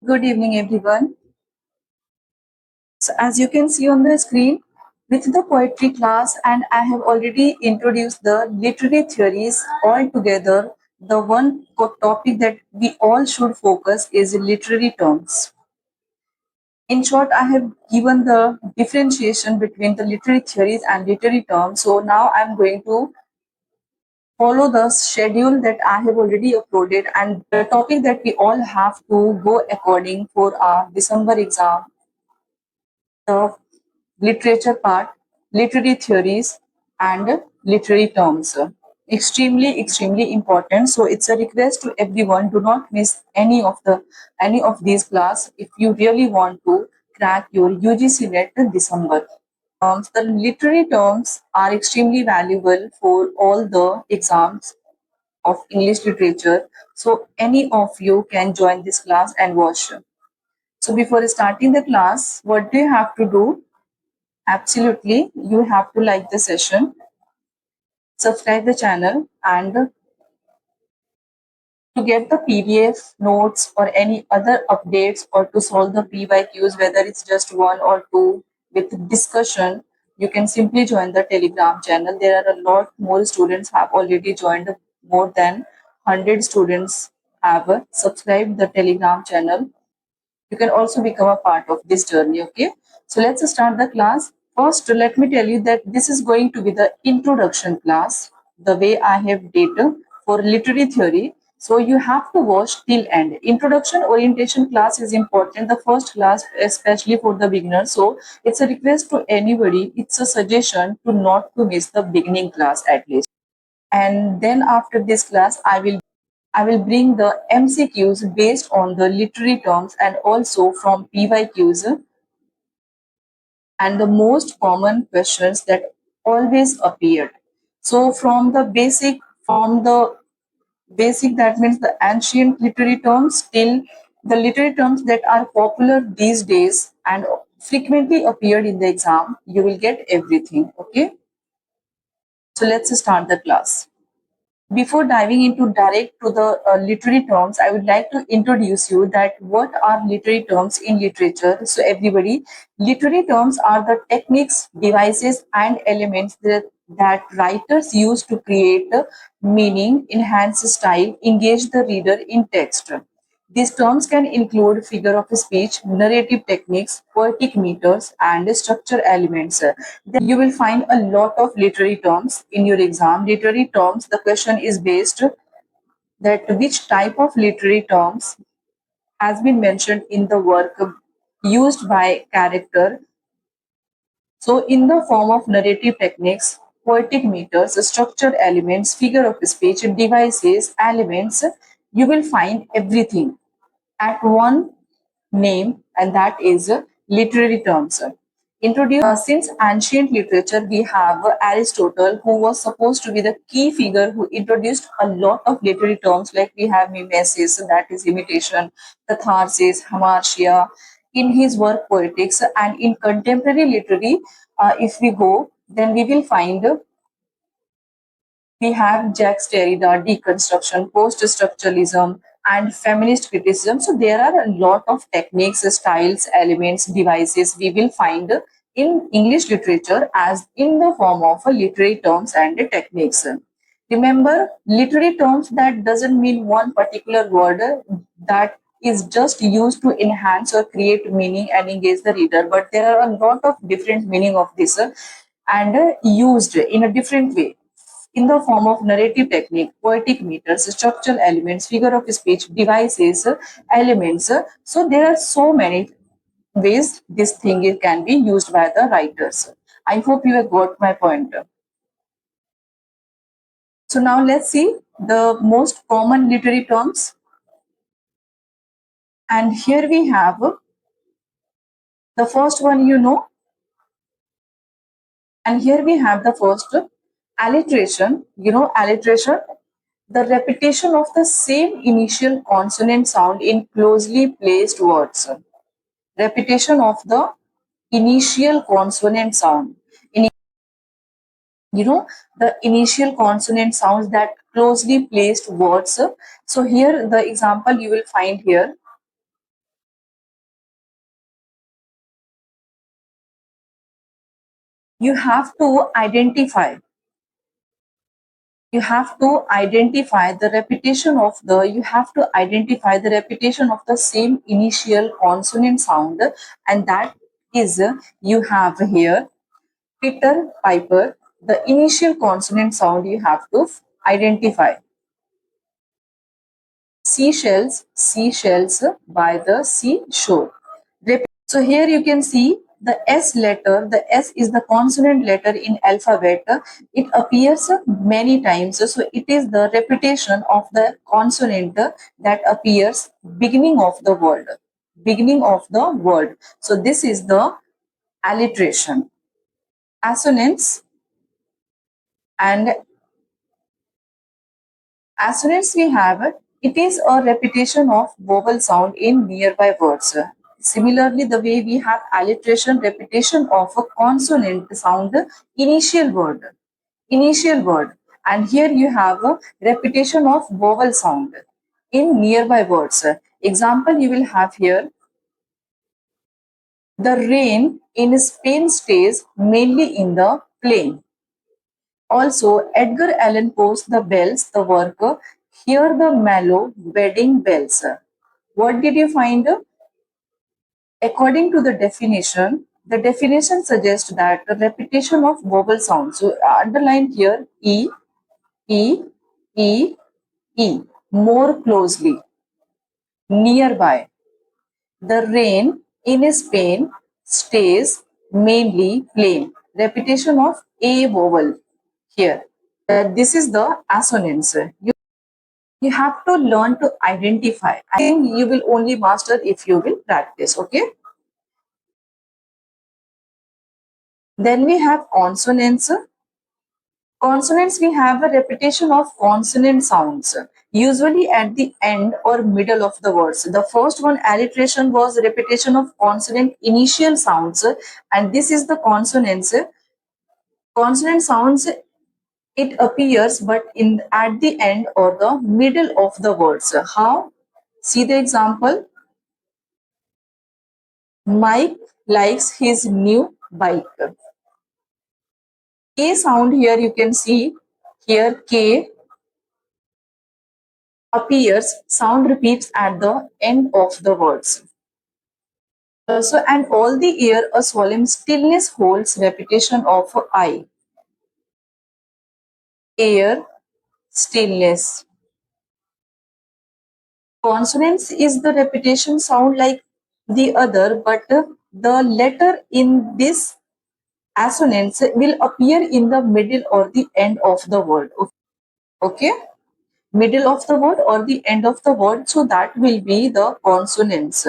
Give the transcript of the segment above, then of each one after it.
Good evening, everyone. So, as you can see on the screen, with the poetry class, and I have already introduced the literary theories altogether. The one topic that we all should focus is literary terms. In short, I have given the differentiation between the literary theories and literary terms. So now I'm going to follow the schedule that I have already uploaded and the topic that we all have to go according for our December exam, the literature part, literary theories, and literary terms. Extremely important. So it's a request to everyone: do not miss any of these class if you really want to crack your UGC net in December. The literary terms are extremely valuable for all the exams of English literature. So any of you can join this class and watch. So before starting the class, what do you have to do? Absolutely, you have to like the session, subscribe the channel, and to get the PDF notes or any other updates or to solve the PYQs, whether it's just one or two with discussion, you can simply join the Telegram channel. There are a lot more students have already joined. More than 100 students have subscribed the Telegram channel. You can also become a part of this journey. Okay, so let's start the class. First, let me tell you that this is going to be the introduction class, the way I have data for literary theory. So you have to watch till end. Introduction orientation class is important, the first class especially for the beginners. So it's a request to anybody, it's a suggestion to not to miss the beginning class at least. And then after this class, I will bring the MCQs based on the literary terms and also from PYQs and the most common questions that always appeared. So from the basic, that means the ancient literary terms, till the literary terms that are popular these days and frequently appeared in the exam, you will get everything. Okay, so let's start the class. Before diving into direct to the literary terms, I would like to introduce you that what are literary terms in literature. So everybody, literary terms are the techniques, devices, and elements that writers use to create meaning, enhance style, engage the reader in text. These terms can include figure of speech, narrative techniques, poetic meters, and structure elements. Then you will find a lot of literary terms in your exam. Literary terms, the question is based that which type of literary terms has been mentioned in the work used by character. So in the form of narrative techniques, poetic meters, structure elements, figure of speech, devices, elements, you will find everything at one name, and that is literary terms. Introduced since ancient literature, we have Aristotle, who was supposed to be the key figure who introduced a lot of literary terms, like we have mimesis, that is imitation, catharsis, hamartia, in his work Poetics, and in contemporary literary, if we go, then we will find we have Jacques Derrida, deconstruction, post-structuralism, and feminist criticism. So there are a lot of techniques, styles, elements, devices we will find in English literature as in the form of literary terms and techniques. Remember, literary terms, that doesn't mean one particular word that is just used to enhance or create meaning and engage the reader, but there are a lot of different meaning of this and used in a different way in the form of narrative technique, poetic meters, structural elements, figure of speech, devices, elements. So there are so many ways this can be used by the writers. I hope you have got my point. So now let's see the most common literary terms. And here we have the first one, and here we have the first alliteration. Alliteration, the repetition of the same initial consonant sound in closely placed words. Repetition of the initial consonant sound. In, the initial consonant sounds, that closely placed words. So here the example you will find here. you have to identify the repetition of the same initial consonant sound, and that is you have here Peter, Piper, the initial consonant sound you have to identify. Seashells by the seashore. So here you can see the S letter. The S is the consonant letter in alphabet. It appears many times. So it is the repetition of the consonant that appears beginning of the word. Beginning of the word. So this is the alliteration. Assonance and Asonance we have, it is a repetition of vowel sound in nearby words. Similarly, the way we have alliteration, repetition of a consonant sound, initial word, initial word. And here you have a repetition of vowel sound in nearby words. Example you will have here, the rain in Spain stays mainly in the plain. Also, Edgar Allan Poe's The Bells, the work, hear the mellow wedding bells. What did you find? According to the definition suggests that the repetition of vowel sounds. So, underline here E, E, E, more closely, nearby. The rain in Spain stays mainly plain. Repetition of A vowel here. This is the assonance. You have to learn to identify. I think you will only master if you will practice. Okay. Then we have consonants. Consonants, we have a repetition of consonant sounds, usually at the end or middle of the words. The first one, alliteration, was repetition of consonant initial sounds, and this is the consonants. Consonant sounds, it appears but in at the end or the middle of the words. How? See the example. Mike likes his new bike. K sound here you can see here K appears, sound repeats at the end of the words. Also, and all the year a solemn stillness holds repetition of I. Air, stillness. Consonants is the repetition sound like the other, but the letter in this assonance will appear in the middle or the end of the word. Okay, middle of the word or the end of the word. So that will be the consonants.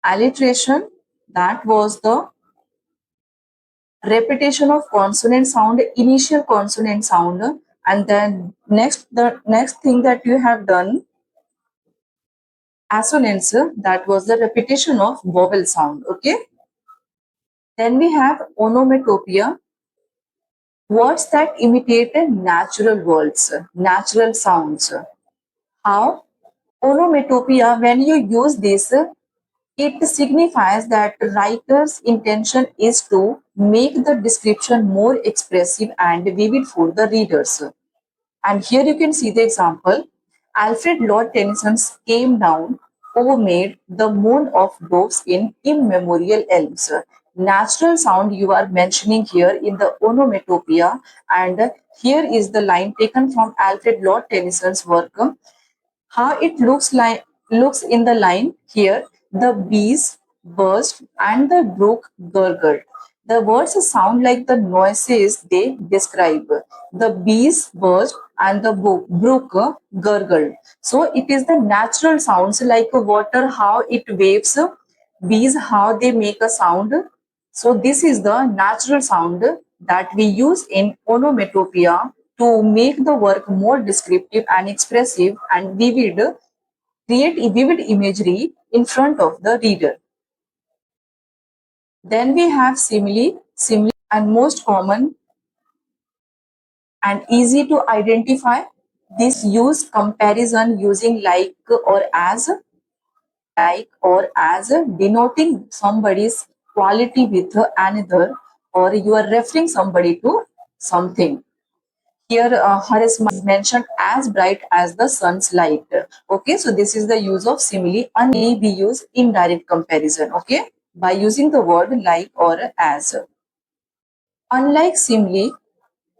Alliteration, that was the repetition of consonant sound, initial consonant sound, and then the next thing that you have done, assonance, that was the repetition of vowel sound. Okay. Then we have onomatopoeia, words that imitate natural words, natural sounds. How? Onomatopoeia, when you use this, it signifies that the writer's intention is to make the description more expressive and vivid for the readers. And here you can see the example. Alfred Lord Tennyson's came down, oh maid, the moan of doves in immemorial elms. Natural sound you are mentioning here in the onomatopoeia, and here is the line taken from Alfred Lord Tennyson's work. How it looks in the line here, the bees burst and the brook gurgled. The words sound like the noises they describe. The bees burst and the brook gurgled. So it is the natural sounds like water, how it waves, bees, how they make a sound. So this is the natural sound that we use in onomatopoeia to make the work more descriptive and expressive and vivid, create a vivid imagery in front of the reader. Then we have simile and most common and easy to identify. This use comparison using like or as like or as denoting somebody's quality with another, or you are referring somebody to something. Here, charisma is mentioned as bright as the sun's light. Okay, so this is the use of simile. Only we use indirect comparison. Okay, by using the word like or as. Unlike simile,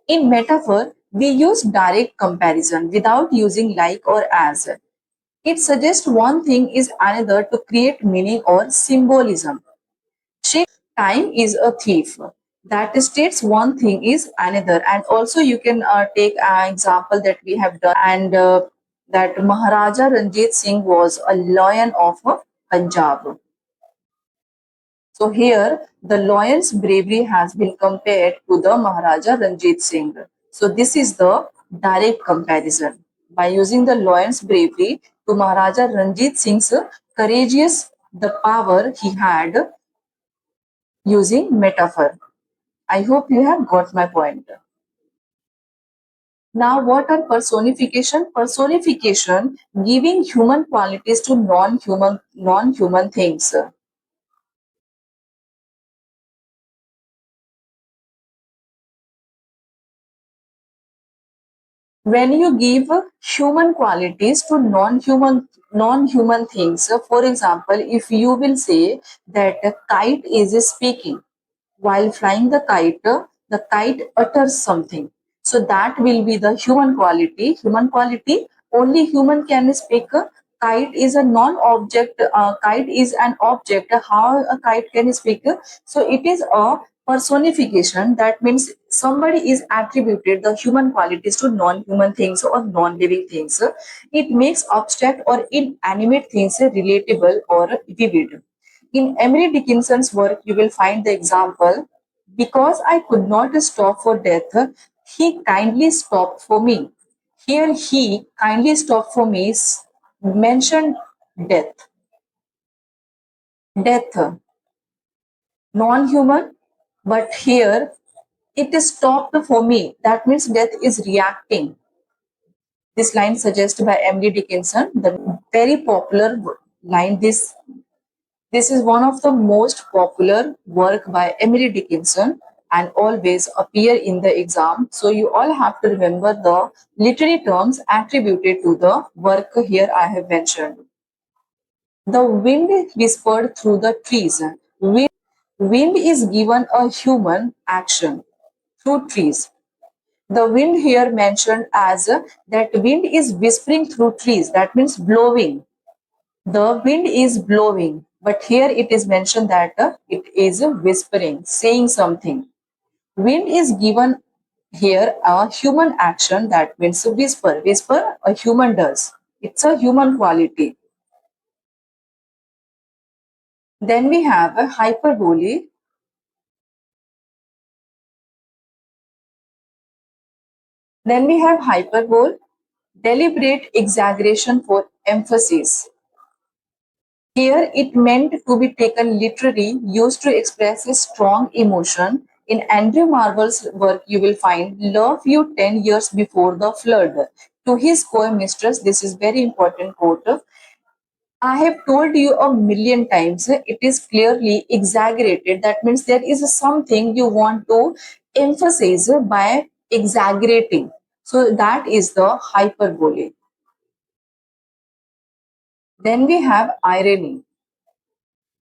in metaphor, we use direct comparison without using like or as. It suggests one thing is another to create meaning or symbolism. Time is a thief. That states one thing is another. And also you can take an example that we have done, and that Maharaja Ranjit Singh was a lion of Punjab. So here the lion's bravery has been compared to the Maharaja Ranjit Singh. So this is the direct comparison. By using the lion's bravery to Maharaja Ranjit Singh's courageous the power he had using metaphor. I hope you have got my point. Now, what are personification? Personification giving human qualities to non-human things. When you give human qualities to non-human things, for example, if you will say that a kite is speaking, while flying the kite utters something. So that will be the human quality. Human quality, only human can speak. Kite is a non-object. Kite is an object. How a kite can speak? So it is a personification. That means somebody is attributed the human qualities to non-human things or non-living things. It makes abstract or inanimate things relatable or vivid. In Emily Dickinson's work, you will find the example, because I could not stop for death, he kindly stopped for me. Here, he kindly stopped for me mentioned death. Death, non-human, but here it is stopped for me. That means death is reacting. This line suggested by Emily Dickinson, the very popular line. This is one of the most popular work by Emily Dickinson and always appear in the exam. So you all have to remember the literary terms attributed to the work here I have mentioned. The wind whispered through the trees. Wind is given a human action through trees. The wind here mentioned as that wind is whispering through trees. That means blowing. The wind is blowing, but here it is mentioned that it is whispering, saying something. Wind is given here a human action, that means whisper. Whisper a human does. It's a human quality. Then we have a hyperbole. Then we have hyperbole, deliberate exaggeration for emphasis. Here it meant to be taken literally, used to express a strong emotion. In Andrew Marvel's work, you will find love you 10 years before the flood. To his co-mistress, this is very important quote. I have told you a million times, it is clearly exaggerated. That means there is something you want to emphasize by exaggerating. So that is the hyperbole. Then we have irony.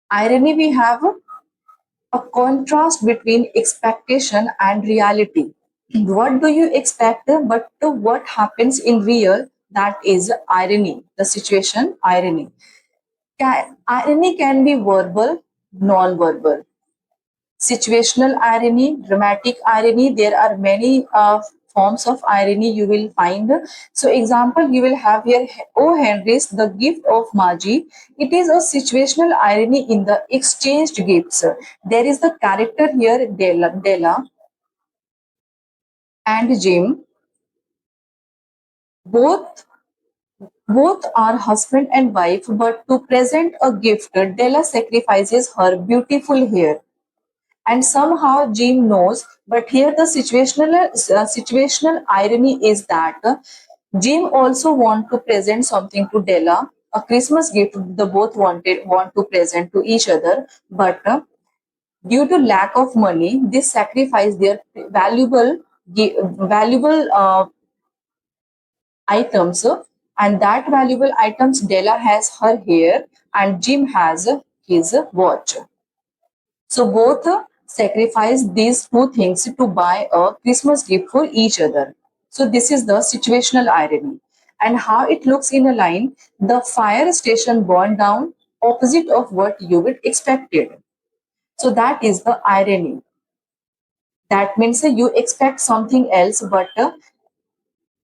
Irony, we have a contrast between expectation and reality. What do you expect, but what happens in real? That is irony, the situation irony. Irony can be verbal, non-verbal. Situational irony, dramatic irony, there are many forms of irony you will find. So example you will have here, O Henry's The Gift of Magi. It is a situational irony in the exchanged gifts. There is the character here, Della and Jim. Both both are husband and wife, but to present a gift, Della sacrifices her beautiful hair. And somehow Jim knows, but here the situational irony is that Jim also want to present something to Della, a Christmas gift the both want to present to each other, but due to lack of money, they sacrifice their valuable items, and that valuable items Della has her hair and Jim has his watch. So both sacrifice these two things to buy a Christmas gift for each other. So this is the situational irony. And how it looks in a line, the fire station burned down opposite of what you would expected. So that is the irony. That means you expect something else, but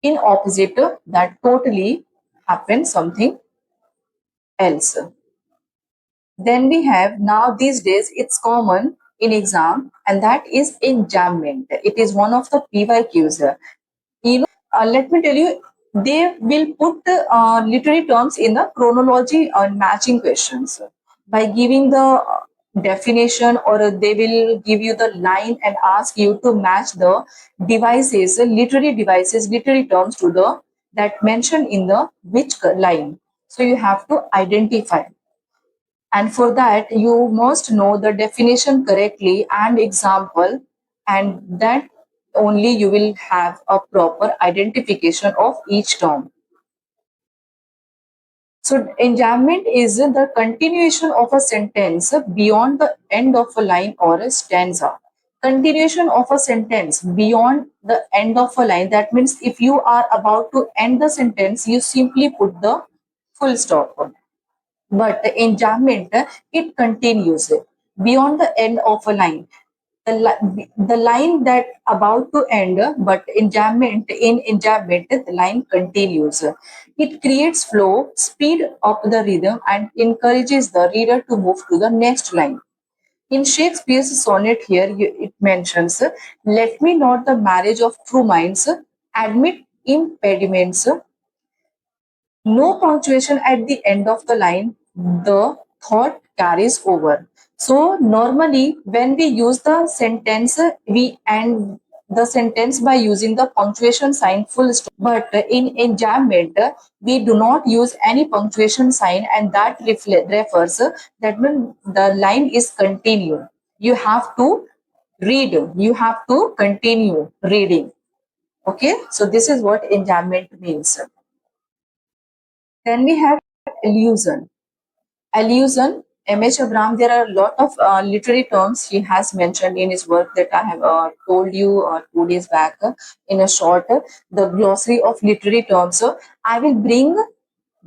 in opposite, that totally happens something else. Then we have now these days it's common in exam, and that is enjambment. It is one of the PYQs. Let me tell you, they will put literary terms in the chronology and matching questions by giving the definition, or they will give you the line and ask you to match the devices, literary devices, literary terms to the that mentioned in the which line. So you have to identify, and for that you must know the definition correctly and example, and that only you will have a proper identification of each term. So enjambment is the continuation of a sentence beyond the end of a line or a stanza. Continuation of a sentence beyond the end of a line, that means if you are about to end the sentence you simply put the full stop. But enjambment, it continues beyond the end of a line. The line that about to end, but in enjambment, the line continues. It creates flow, speed up the rhythm, and encourages the reader to move to the next line. In Shakespeare's sonnet here, it mentions, "Let me not the marriage of true minds admit impediments." No punctuation at the end of the line, the thought carries over. So normally when we use the sentence, we end the sentence by using the punctuation sign full stop. But in enjambment, we do not use any punctuation sign, and that refers that when the line is continued. You have to read, you have to continue reading. Okay, so this is what enjambment means. Then we have illusion. Illusion, M.H. Abram, there are a lot of literary terms he has mentioned in his work that I have told you 2 days back in a short, the glossary of literary terms. So I will bring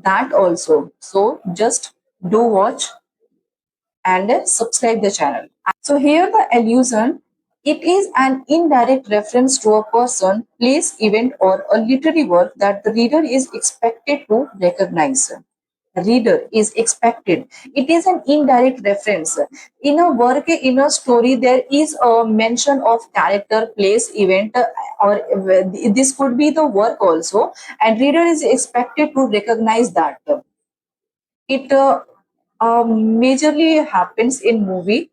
that also. So just do watch and subscribe the channel. So here the allusion, it is an indirect reference to a person, place, event, or a literary work that the reader is expected to recognize. Reader is expected. It is an indirect reference. In a work, in a story, there is a mention of character, place, event, or this could be the work also, and reader is expected to recognize that. It majorly happens in movie,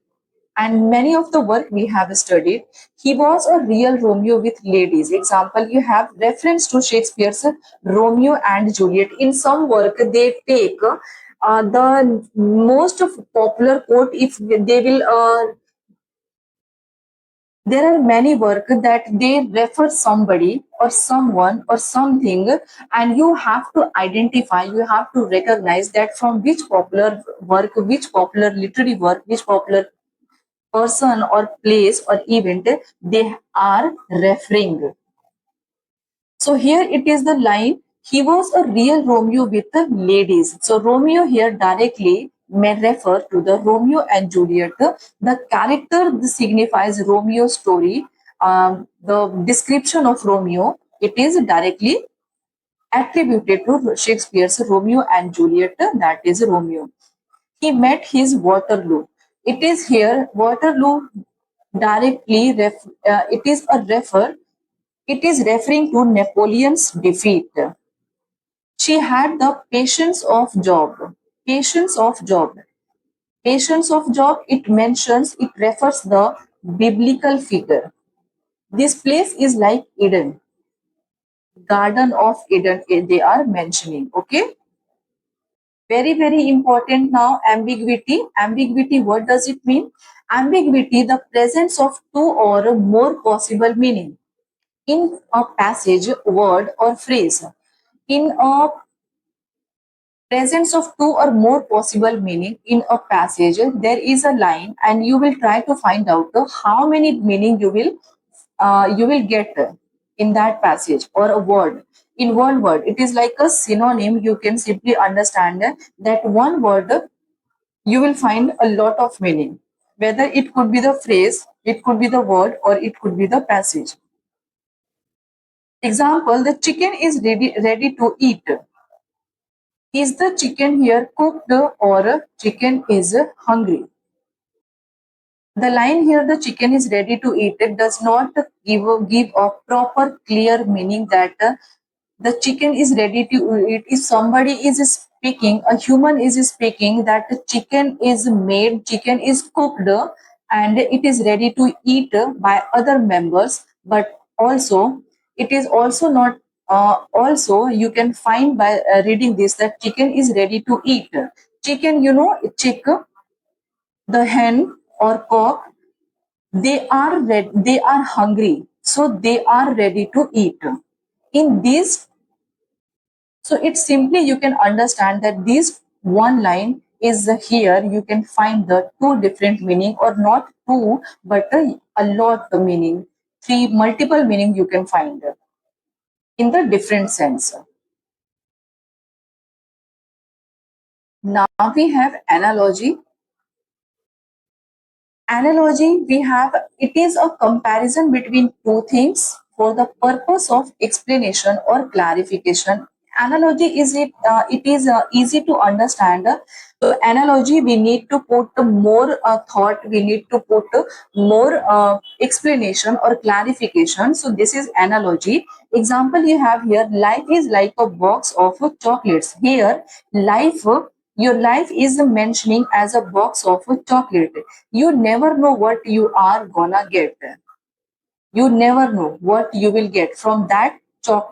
and many of the work we have studied. He was a real Romeo with ladies. Example, you have reference to Shakespeare's Romeo and Juliet. In some work, they take the most of popular quote. If they will there are many work that they refer somebody or someone or something, and you have to identify, you have to recognize that from which popular work, which popular literary work, which popular person or place or event they are referring. So here it is the line, he was a real Romeo with the ladies. So Romeo here directly may refer to the Romeo and Juliet. The character signifies Romeo's story. The description of Romeo, it is directly attributed to Shakespeare's Romeo and Juliet, that is Romeo. He met his Waterloo. It is here Waterloo directly it is a refer, it is referring to Napoleon's defeat. She had the patience of Job. Patience of Job. Patience of Job, it mentions, it refers the biblical figure. This place is like Eden, Garden of Eden, they are mentioning. Okay. Very, very important now, ambiguity. Ambiguity, what does it mean? Ambiguity, the presence of two or more possible meaning in a passage, word, or phrase. In a presence of two or more possible meaning in a passage, there is a line, and you will try to find out how many meaning you will get in that passage or a word. In one word, it is like a synonym. You can simply understand that one word you will find a lot of meaning. Whether it could be the phrase, it could be the word, or it could be the passage. Example: the chicken is ready to eat. Is the chicken here cooked or chicken is hungry? The line here, the chicken is ready to eat, it does not give a proper clear meaning that the chicken is ready to eat. If somebody is speaking, a human is speaking that the chicken is made, chicken is cooked and it is ready to eat by other members, but also it is also not also you can find by reading this that chicken is ready to eat. Chicken, chick, the hen or cock, they are hungry, so they are ready to eat. In this, so it's simply you can understand that this one line is here. You can find the two different meaning, or not two, but a lot of meaning. Three multiple meaning you can find in the different sense. Now we have analogy. Analogy, we have, it is a comparison between two things for the purpose of explanation or clarification. Analogy is it is easy to understand. So analogy, we need to put more thought, we need to put more explanation or clarification. So this is analogy. Example you have here: life is like a box of chocolates. Here, life, your life is mentioning as a box of chocolate. You never know what you are gonna get. You never know what you will get from that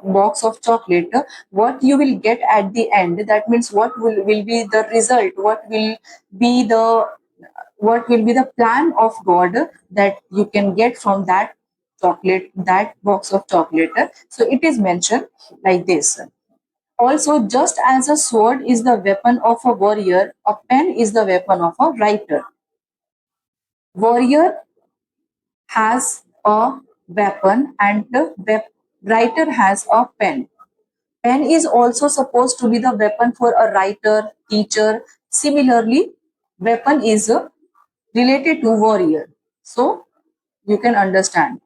box of chocolate, what you will get at the end. That means will be the result, be the what will be the plan of God that you can get from that chocolate, that box of chocolate. So it is mentioned like this. Also, just as a sword is the weapon of a warrior, a pen is the weapon of a writer. Warrior has a weapon and the writer has a pen. Pen is also supposed to be the weapon for a writer, teacher. Similarly, weapon is related to warrior. So you can understand.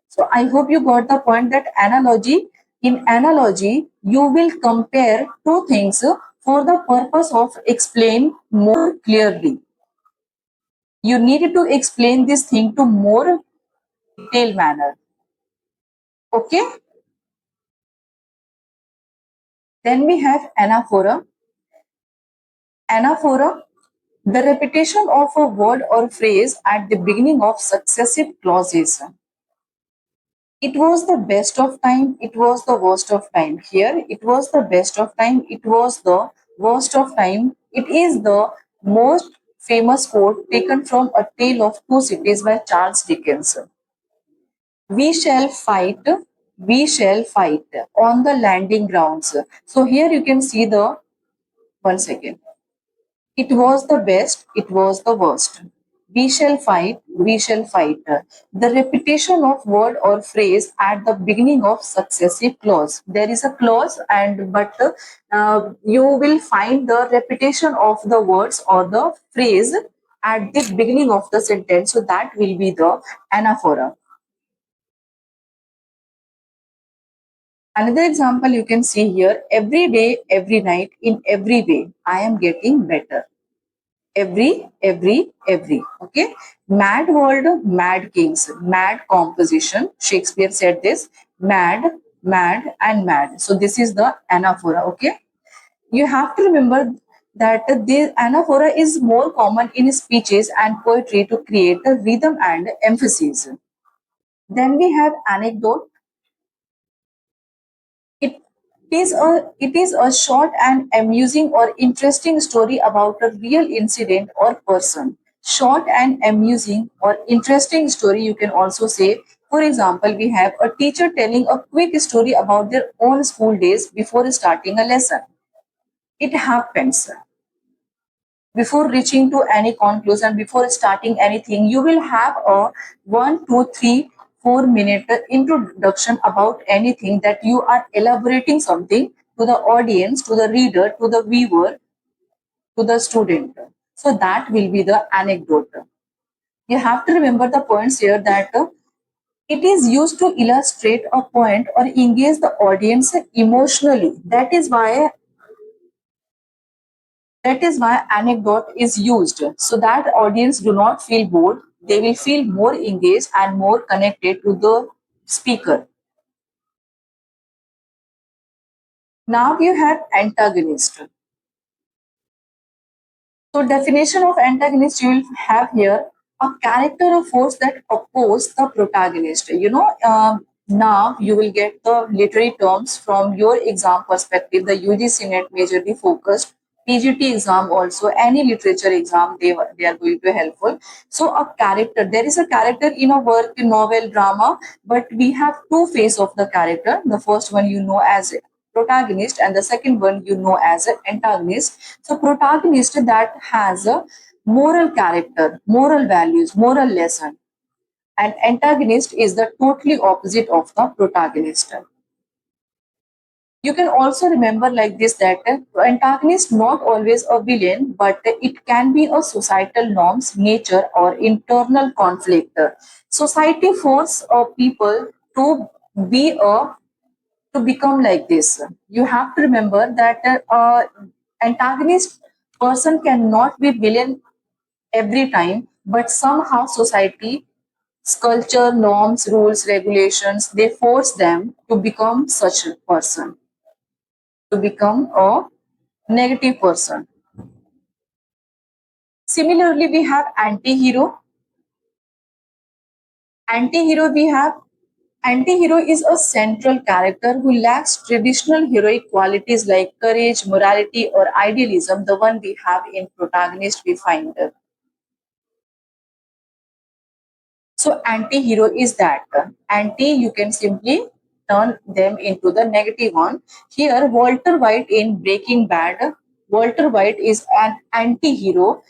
So I hope you got the point that analogy, in analogy, you will compare two things for the purpose of explain more clearly. You need to explain this thing to more detailed manner. Okay. Then we have anaphora. Anaphora, the repetition of a word or phrase at the beginning of successive clauses. It was the best of time, it was the worst of time. Here, it was the best of time, it was the worst of time. It is the most famous quote taken from A Tale of Two Cities by Charles Dickens. We shall fight, we shall fight on the landing grounds. So here you can see the, one second. It was the best, it was the worst. We shall fight, we shall fight. The repetition of word or phrase at the beginning of successive clause. There is a clause, and but you will find the repetition of the words or the phrase at the beginning of the sentence. So that will be the anaphora. Another example you can see here: every day, every night, in every way, I am getting better. Every. Okay. Mad world, mad kings, mad composition. Shakespeare said this: mad, mad, and mad. So this is the anaphora. Okay. You have to remember that the anaphora is more common in speeches and poetry to create a rhythm and emphasis. Then we have anecdote. It is a short and amusing or interesting story about a real incident or person. Short and amusing or interesting story, you can also say. For example, we have a teacher telling a quick story about their own school days before starting a lesson. It happens. Before reaching to any conclusion, before starting anything, you will have a 1, 2, 3, 4 minute introduction about anything that you are elaborating something to the audience, to the reader, to the viewer, to the student. So that will be the anecdote. You have to remember the points here that it is used to illustrate a point or engage the audience emotionally. That is why anecdote is used, so that audience do not feel bored. They will feel more engaged and more connected to the speaker. Now you have antagonist. So definition of antagonist you will have here: a character or force that oppose the protagonist. Now you will get the literary terms from your exam perspective. The UGC net majorly focused. PGT exam also, any literature exam, they are going to be helpful. So a character, there is a character in a work, novel, drama, but we have two face of the character. The first one you know as protagonist, and the second one you know as an antagonist. So protagonist that has a moral character, moral values, moral lesson, and antagonist is the totally opposite of the protagonist. You can also remember like this that antagonist not always a villain, but it can be a societal norms, nature, or internal conflict. Society force people to be a to become like this. You have to remember that antagonist person cannot be villain every time, but somehow society, culture, norms, rules, regulations, they force them to become such a person, to become a negative person. Similarly, we have anti-hero. Anti-hero we have Anti-hero is a central character who lacks traditional heroic qualities like courage, morality, or idealism, the one we have in protagonist we find. So anti-hero is that. Anti, you can simply turn them into the negative one. Here, Walter White in Breaking Bad, Walter White is an anti-hero.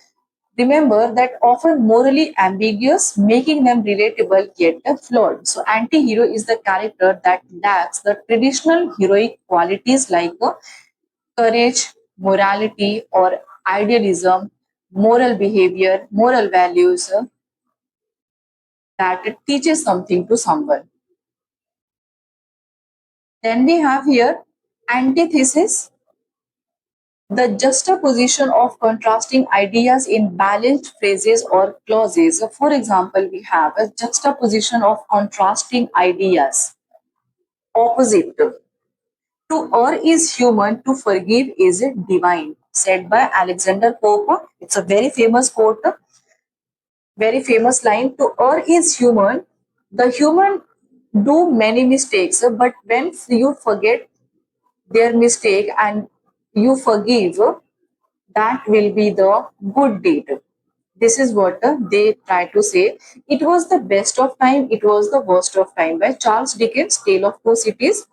Remember that often morally ambiguous, making them relatable yet flawed. So, anti-hero is the character that lacks the traditional heroic qualities like courage, morality, or idealism, moral behavior, moral values that it teaches something to someone. Then we have here antithesis, the juxtaposition of contrasting ideas in balanced phrases or clauses. For example, we have a juxtaposition of contrasting ideas. Opposite. To err is human, to forgive is divine. Said by Alexander Pope. It's a very famous quote, very famous line. To err is human. The human do many mistakes, but when you forget their mistake and you forgive, that will be the good deed. This is what they try to say. It was the best of time, it was the worst of time by Charles Dickens, Tale of Two Cities.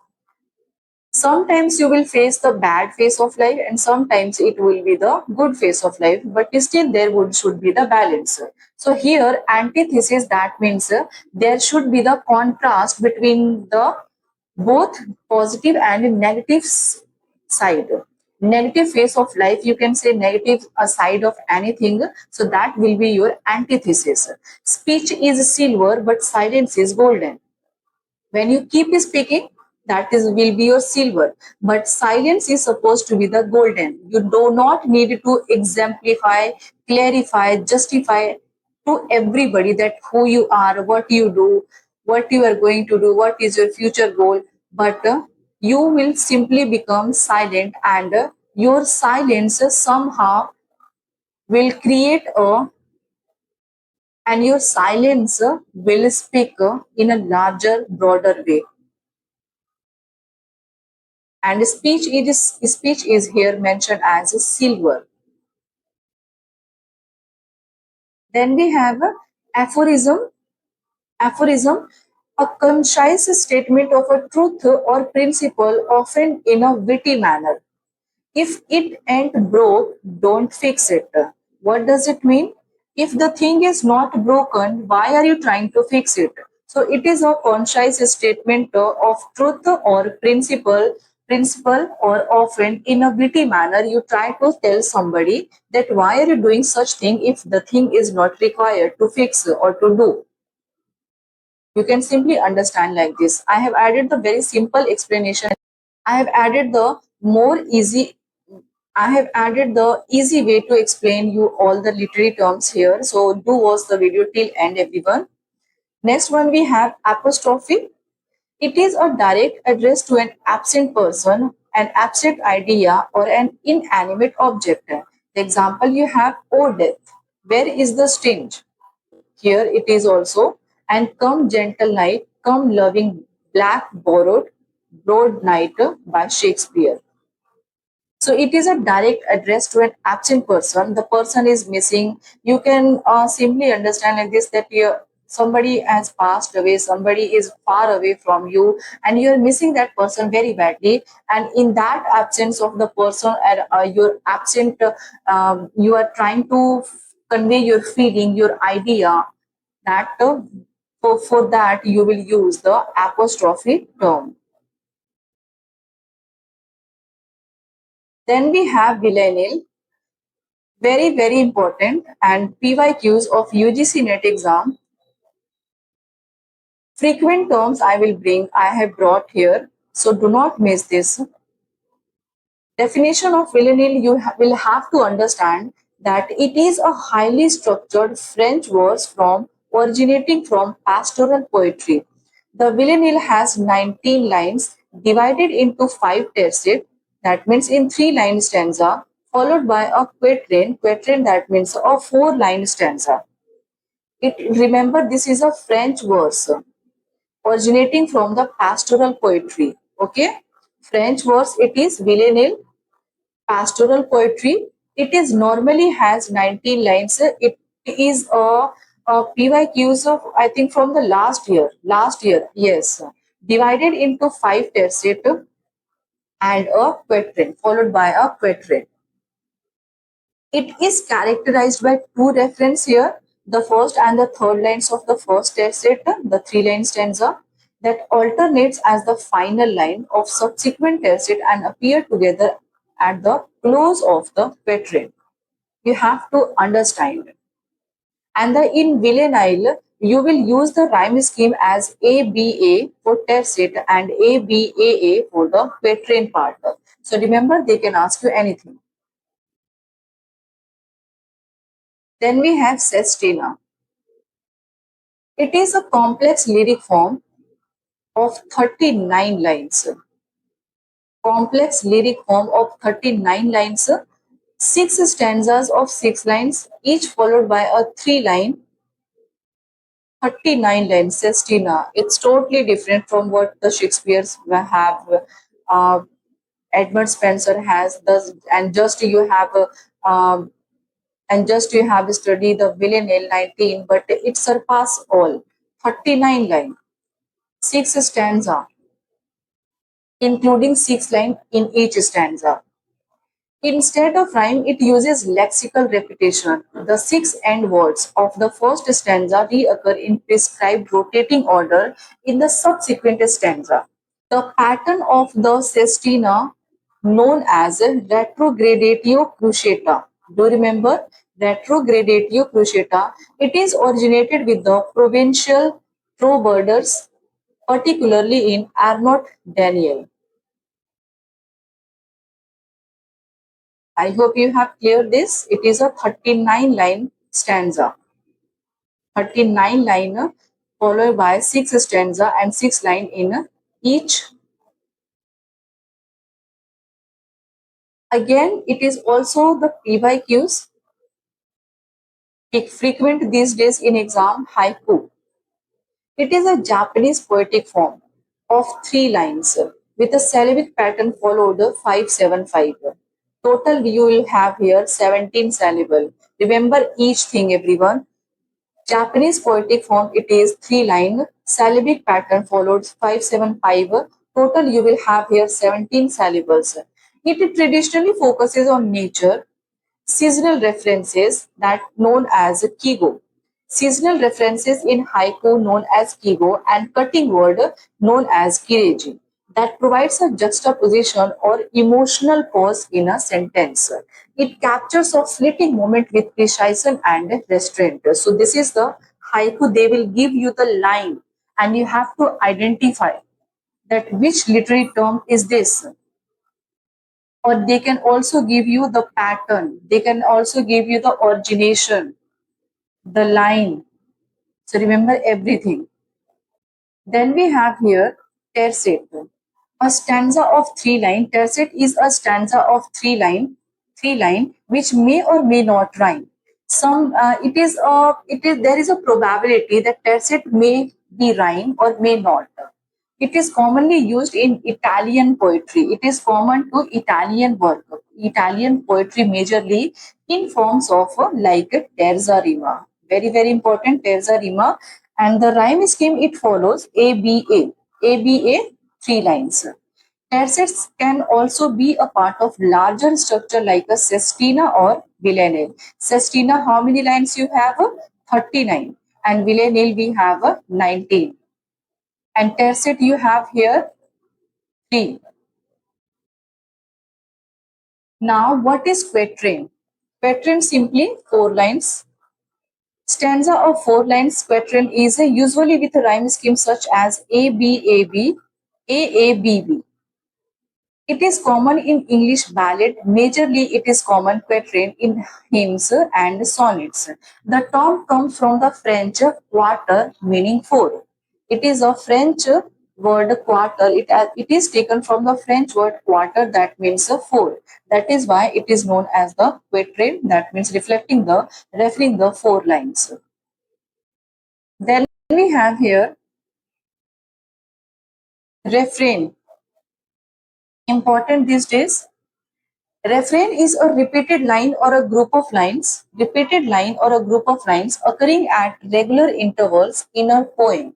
Sometimes you will face the bad phase of life and sometimes it will be the good phase of life, but still there should be the balance. So here antithesis, that means there should be the contrast between the both positive and negative side. Negative phase of life, you can say negative side of anything, so that will be your antithesis. Speech is silver but silence is golden. When you keep speaking, that is will be your silver, but silence is supposed to be the golden. You do not need to exemplify, clarify, justify to everybody that who you are, what you do, what you are going to do, what is your future goal, but you will simply become silent, and your silence somehow will create a and your silence will speak in a larger broader way. And speech is here mentioned as a silver. Then we have aphorism. Aphorism, a concise statement of a truth or principle, often in a witty manner. If it ain't broke, don't fix it. What does it mean? If the thing is not broken, why are you trying to fix it? So it is a concise statement of truth or principle, or often in a witty manner you try to tell somebody that why are you doing such thing if the thing is not required to fix or to do. You can simply understand like this. I have added the very simple explanation. I have added the more easy I have added the easy way to explain you all the literary terms here. So do watch the video till end, everyone. Next one we have apostrophe. It is a direct address to an absent person, an abstract idea, or an inanimate object. The example you have, "O death, where is the sting?" Here it is also, "And come gentle night, come loving black borrowed broad night" by Shakespeare. So it is a direct address to an absent person. The person is missing. You can simply understand like this, that somebody has passed away, somebody is far away from you, and you are missing that person very badly. And in that absence of the person, and you're absent, you are trying to convey your feeling, your idea. That for that you will use the apostrophe term. Then we have millennial. Very, very important, and PYQs of UGC NET exam. Frequent terms I have brought here, so do not miss this. Definition of villanelle, you will have to understand that it is a highly structured French verse from originating from pastoral poetry. The villanelle has 19 lines divided into 5 tercets, that means in 3-line stanza, followed by a quatrain that means a 4-line stanza. Remember, this is a French verse originating from the pastoral poetry. Okay, French verse, it is villanelle. Pastoral poetry, it is normally has 19 lines. It is a PYQs of, I think, from the last year, yes, divided into 5 tercets and a quatrain, followed by a quatrain. It is characterized by two refrains here, the first and the third lines of the first tercet, the 3-line stanza, that alternates as the final line of subsequent tercet and appear together at the close of the quatrain. You have to understand. And the in villanile, you will use the rhyme scheme as ABA for tercet and ABAA for the quatrain part. So remember, they can ask you anything. Then we have sestina. It is a complex lyric form of 39 lines. Complex lyric form of 39 lines, 6 stanzas of 6 lines, each followed by a 3-line, 39 lines, sestina. It's totally different from what the Shakespeare's have, uh, Edmund Spenser has, and just you have studied the Villanelle 19, but it surpass all. 39 line, 6 stanza, including 6 lines in each stanza. Instead of rhyme, it uses lexical repetition. The 6 end words of the first stanza reoccur in prescribed rotating order in the subsequent stanza. The pattern of the sestina, known as retrogradatio cruciata. Do you remember retrogradatio cruciata? It is originated with the provincial troubadours, particularly in Arnaud Daniel. I hope you have cleared this. It is a 39 line stanza. 39 line followed by 6 stanza and 6 line in each. Again, it is also the PYQs. Frequent these days in exam, haiku. It is a Japanese poetic form of 3 lines. with a syllabic pattern followed 575. Total you will have here 17 syllable. Remember each thing everyone. Japanese poetic form it is 3 line, syllabic pattern followed 575. Total you will have here 17 syllables. It traditionally focuses on nature, seasonal references that known as kigo. Seasonal references in haiku known as kigo and cutting word known as kireji that provides a juxtaposition or emotional pause in a sentence. It captures a fleeting moment with precision and restraint. So this is the haiku. They will give you the line and you have to identify that which literary term is this, or they can also give you the pattern, they can also give you the origination, the line. So remember everything. Then we have here tercet, a stanza of 3 line. Tercet is a stanza of 3 line which may or may not rhyme. Some it is there is a probability that tercet may be rhyme or may not. It is commonly used in Italian poetry. It is common to Italian work, Italian poetry majorly in forms of like terza rima. Very, very important terza rima. And the rhyme scheme it follows ABA. ABA, 3 lines. Tercets can also be a part of larger structure like a sestina or villanelle. Sestina, how many lines you have? 39. And villanelle we have 19. And tercet you have here 3. Now what is quatrain? Quatrain simply 4 lines. Stanza of 4 lines. Quatrain is usually with a rhyme scheme such as A B A B, A A B B. It is common in English ballad. Majorly, it is common quatrain in hymns and sonnets. The term comes from the French quarter, meaning four. It is a French word quarter. It is taken from the French word quarter that means four. That is why it is known as the quatrain. That means referring the 4 lines. Then we have here refrain. Important these days. Refrain is a repeated line or a group of lines occurring at regular intervals in a poem.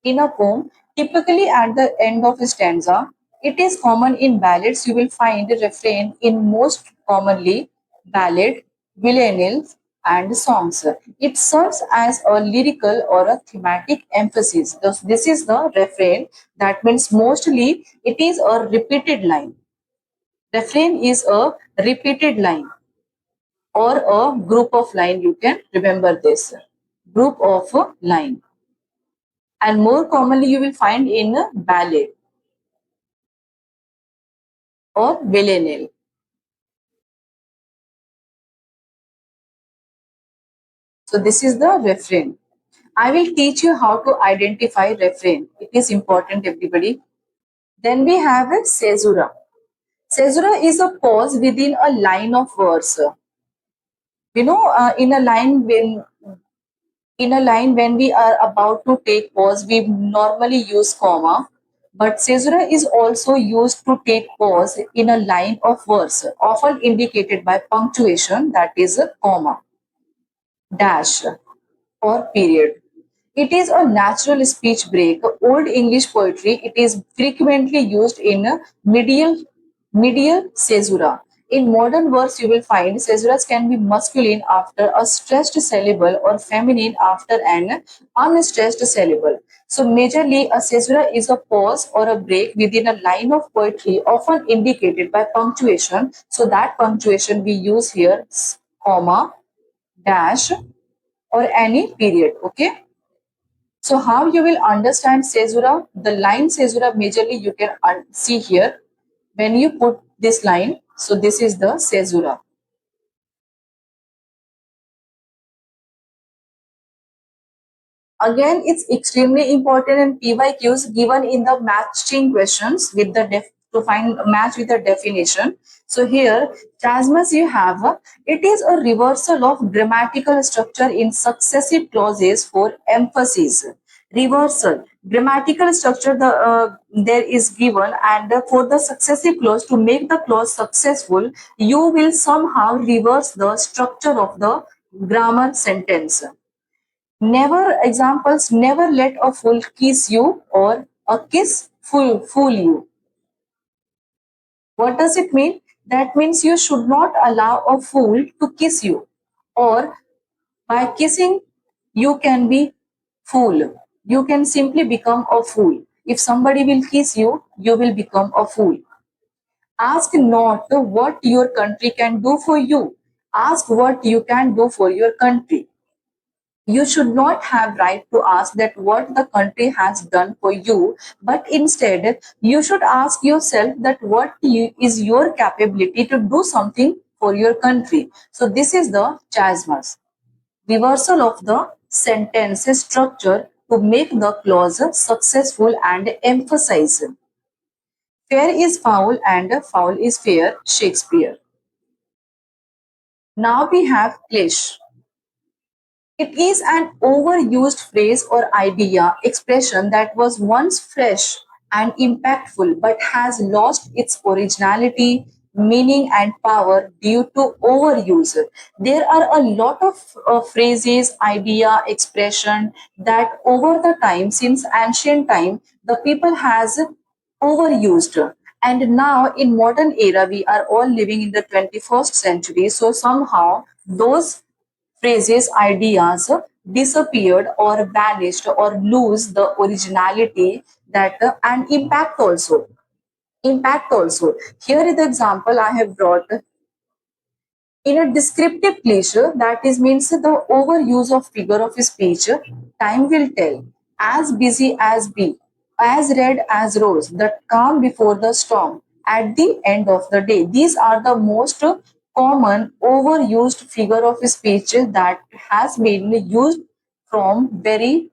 In a poem, typically at the end of a stanza, it is common in ballads. You will find refrain in most commonly ballad, villanelles, and songs. It serves as a lyrical or a thematic emphasis. Thus, this is the refrain. That means mostly it is a repeated line. Refrain is a repeated line or a group of line. You can remember this group of line, and more commonly you will find in a ballad or villanelle. So this is the refrain. I will teach you how to identify refrain. It is important, everybody. Then we have a cesura. Cesura is a pause within a line of verse. In a line when we are about to take pause, we normally use comma, but caesura is also used to take pause in a line of verse, often indicated by punctuation, that is a comma, dash, or period. It is a natural speech break. Old English poetry, it is frequently used in a medial caesura. In modern verse, you will find caesuras can be masculine after a stressed syllable or feminine after an unstressed syllable. So, majorly, a caesura is a pause or a break within a line of poetry, often indicated by punctuation. So, that punctuation we use here, comma, dash, or any period. Okay. So how you will understand caesura? The line caesura majorly you can see here when you put this line. So this is the caesura. Again, it's extremely important in PYQs given in the matching questions with the to find match with the definition. So here, tasmas you have, it is a reversal of grammatical structure in successive clauses for emphasis. Reversal. Grammatical structure there is given, and for the successive clause, to make the clause successful, you will somehow reverse the structure of the grammar sentence. Never, examples, never let a fool kiss you, or a kiss fool you. What does it mean? That means you should not allow a fool to kiss you, or by kissing you can be fool. You can simply become a fool. If somebody will kiss you, you will become a fool. Ask not what your country can do for you. Ask what you can do for your country. You should not have right to ask that what the country has done for you, but instead you should ask yourself that is your capability to do something for your country. So this is the chasmas, reversal of the sentence structure to make the clause successful and emphasize. Fair is foul and foul is fair, Shakespeare. Now we have clash. It is an overused phrase or idea, expression that was once fresh and impactful but has lost its originality, meaning, and power due to overuse. There are a lot of phrases, idea, expression that over the time, since ancient time, the people has overused. And now in modern era, we are all living in the 21st century. So somehow those phrases, ideas disappeared or vanished or lose the originality that and impact also. Impact also. Here is the example I have brought in a descriptive cliche, that is means the overuse of figure of speech. Time will tell. As busy as bee, as red as rose, the calm before the storm. At the end of the day, these are the most common overused figure of speech that has been used from very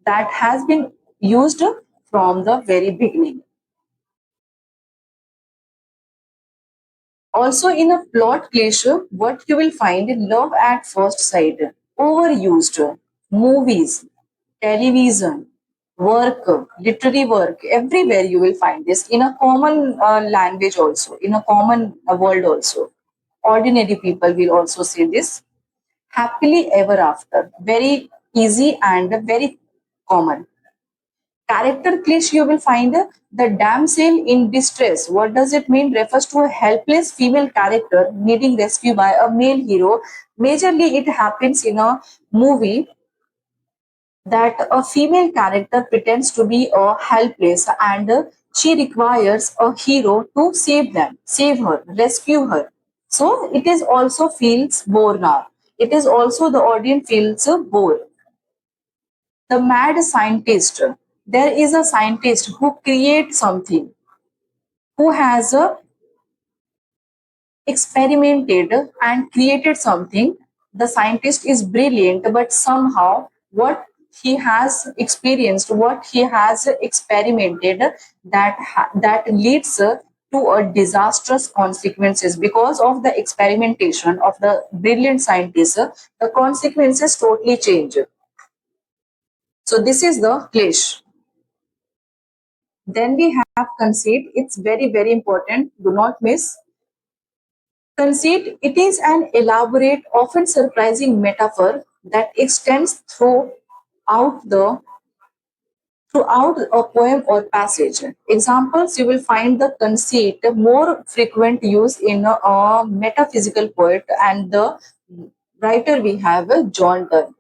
that has been used from the very beginning. Also, in a plot cliche, what you will find in love at first sight, overused, movies, television, work, literary work, everywhere you will find this in a common language also, in a common world also. Ordinary people will also say this. Happily ever after, very easy and very common. Character cliche you will find the damsel in distress. What does it mean? Refers to a helpless female character needing rescue by a male hero. Majorly, it happens in a movie that a female character pretends to be a helpless, and she requires a hero to save her, rescue her. So it is also feels bored now. It is also the audience feels bored. The mad scientist. There is a scientist who creates something, who has experimented and created something. The scientist is brilliant, but somehow what he has experienced, what he has experimented, that leads to a disastrous consequences because of the experimentation of the brilliant scientist. The consequences totally change. So this is the clash. Then we have conceit. It's very, very important. Do not miss. Conceit, it is an elaborate, often surprising metaphor that extends the throughout a poem or passage. Examples, you will find the conceit more frequent use in a metaphysical poet, and the writer we have John Donne.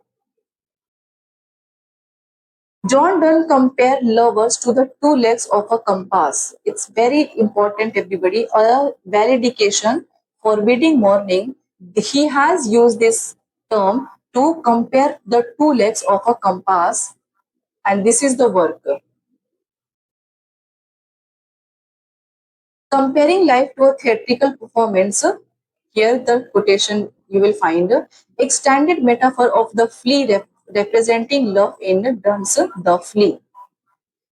John Donne compared lovers to the two legs of a compass. It's very important, everybody. A valedication for wedding morning. He has used this term to compare the two legs of a compass, and this is the work. Comparing life to a theatrical performance. Here, the quotation you will find extended metaphor of the flea representing love in Donne's The Flea.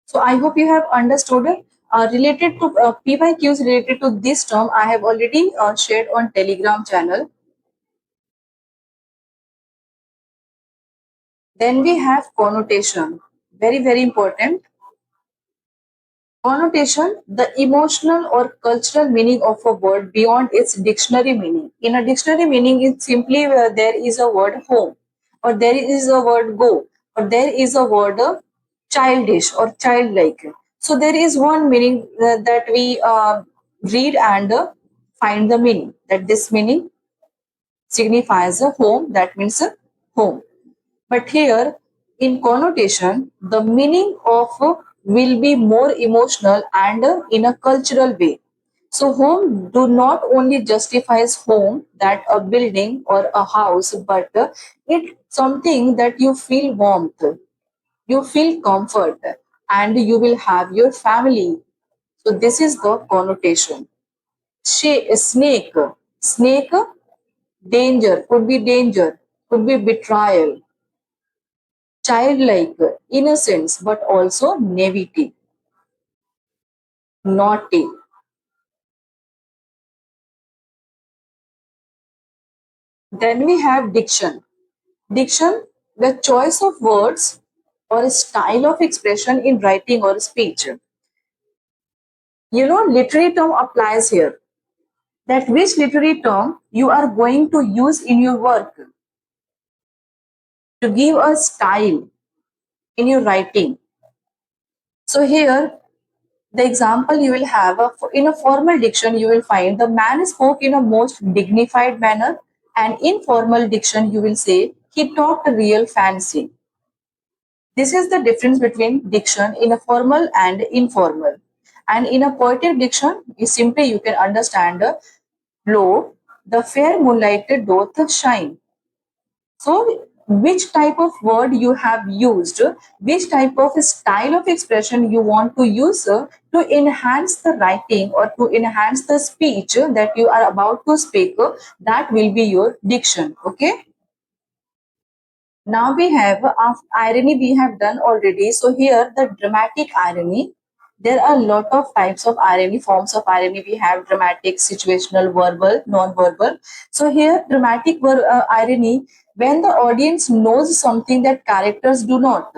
So I hope you have understood it. Related to PYQs related to this term, I have already shared on Telegram channel. Then we have connotation. Very, very important. Connotation, the emotional or cultural meaning of a word beyond its dictionary meaning. In a dictionary meaning, it's simply where there is a word home, or there is a word go, or there is a word childish or childlike. So there is one meaning that we read and find the meaning. That this meaning signifies a home, that means a home. But here, in connotation, the meaning of will be more emotional and in a cultural way. So, home do not only justifies home, that a building or a house, but it something that you feel warmth, you feel comfort, and you will have your family. So, this is the connotation. Snake, snake, danger, could be betrayal, childlike, innocence, but also naivety, naughty. Then we have diction. Diction, the choice of words or a style of expression in writing or speech. Literary term applies here. That which literary term you are going to use in your work to give a style in your writing. So here, the example you will have in a formal diction, you will find the man spoke in a most dignified manner, and in formal diction, you will say he talked real fancy. This is the difference between diction in a formal and informal. And in a poetic diction, you can understand lo, the fair moonlighted doth shine. So, which type of word you have used, which type of style of expression you want to use to enhance the writing or to enhance the speech that you are about to speak, that will be your diction. Okay. Now we have irony we have done already. So here the dramatic irony. There are a lot of types of irony, forms of irony. We have dramatic, situational, verbal, non-verbal. So here dramatic irony, when the audience knows something that characters do not.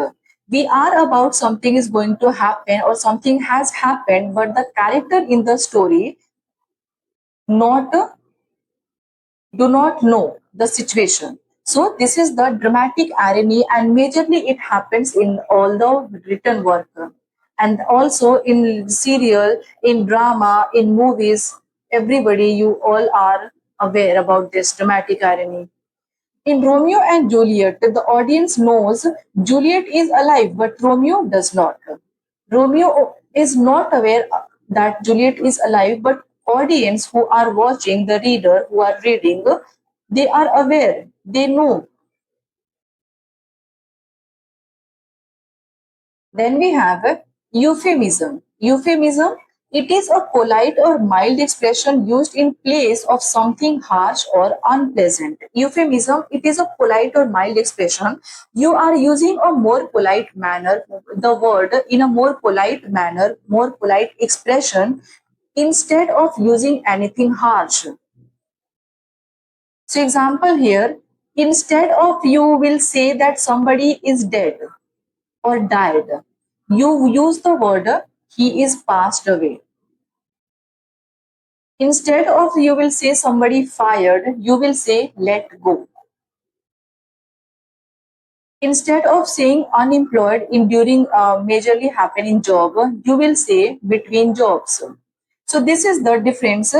We are about something is going to happen or something has happened, but the character in the story not do not know the situation. So this is the dramatic irony, and majorly it happens in all the written work, and also in serial, in drama, in movies. Everybody, you all are aware about this dramatic irony. In Romeo and Juliet, the audience knows Juliet is alive, but Romeo does not. Romeo is not aware that Juliet is alive, but audience who are watching, the reader who are reading, they are aware, they know. Then we have euphemism. Euphemism, it is a polite or mild expression used in place of something harsh or unpleasant. Euphemism, it is a polite or mild expression. You are using a more polite manner, the word in a more polite manner, more polite expression instead of using anything harsh. So example here, instead of you will say that somebody is dead or died, you use the word he is passed away. Instead of you will say somebody fired, you will say let go. Instead of saying unemployed in during majorly happening job, you will say between jobs. So this is the difference,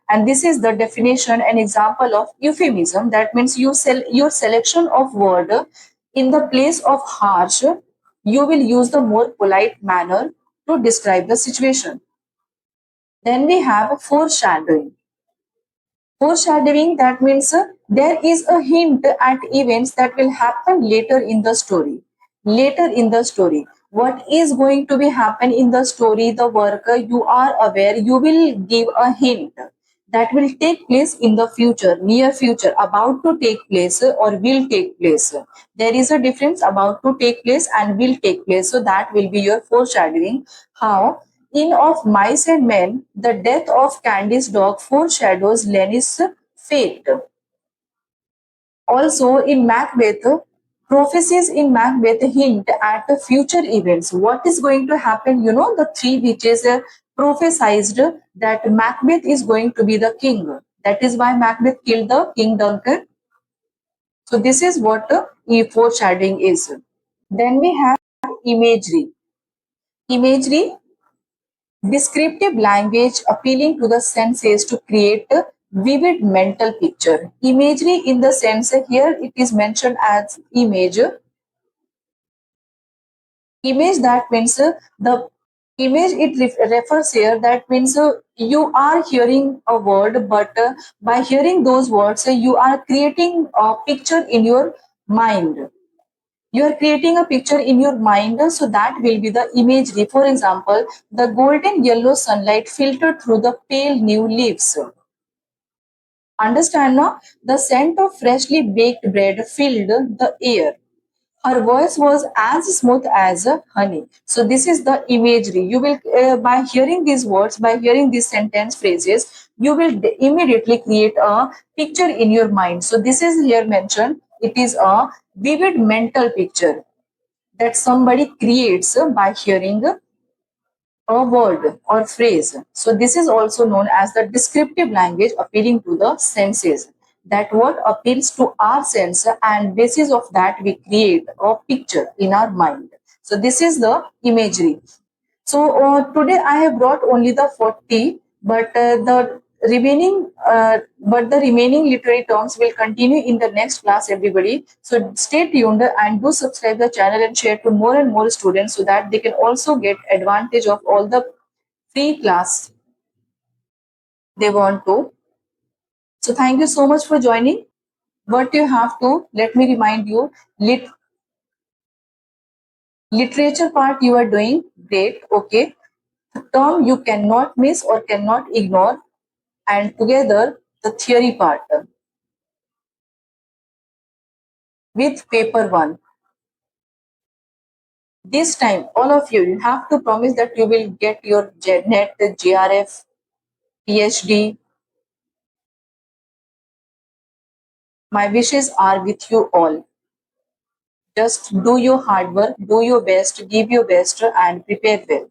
and this is the definition and example of euphemism. That means your selection of word in the place of harsh, you will use the more polite manner to describe the situation. Then we have foreshadowing. Foreshadowing, that means there is a hint at events that will happen later in the story. Later in the story, what is going to be happen in the story, the worker, you are aware, you will give a hint that will take place in the future, near future, about to take place or will take place. There is a difference about to take place and will take place. So that will be your foreshadowing. How? In Of Mice and Men, the death of Candy's dog foreshadows Lenny's fate. Also in Macbeth, Prophecies in Macbeth hint at the future events. What is going to happen? You know, the three witches prophesied that Macbeth is going to be the king. That is why Macbeth killed the King Duncan. So this is what foreshadowing is. Then we have imagery. Imagery, descriptive language appealing to the senses to create a vivid mental picture. Imagery in the sense here it is mentioned as image. Image, that means the image it refers here, that means you are hearing a word, but by hearing those words you are creating a picture in your mind. You are creating a picture in your mind, so that will be the imagery. For example, the golden yellow sunlight filtered through the pale new leaves. Understand now? The scent of freshly baked bread filled the air. Her voice was as smooth as honey. So this is the imagery. You will, by hearing these words, by hearing these sentence phrases, you will immediately create a picture in your mind. So this is here mentioned. It is a vivid mental picture that somebody creates by hearing a word or phrase. So this is also known as the descriptive language appealing to the senses. That what appeals to our sense, and basis of that we create a picture in our mind. So this is the imagery. So today I have brought only the 40, but the remaining literary terms will continue in the next class, everybody. So stay tuned and do subscribe the channel and share to more and more students so that they can also get advantage of all the free class they want to. So thank you so much for joining. What you have to, let me remind you, literature part you are doing great, okay. Term you cannot miss or cannot ignore, and together the theory part with paper one. This time, all of you, you have to promise that you will get your net, GRF, PhD. My wishes are with you all. Just do your hard work, do your best, give your best, and prepare well.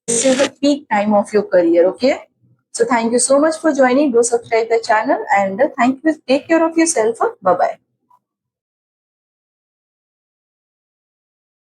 This is the peak time of your career, okay? So thank you so much for joining. Do subscribe the channel and thank you. Take care of yourself. Bye bye.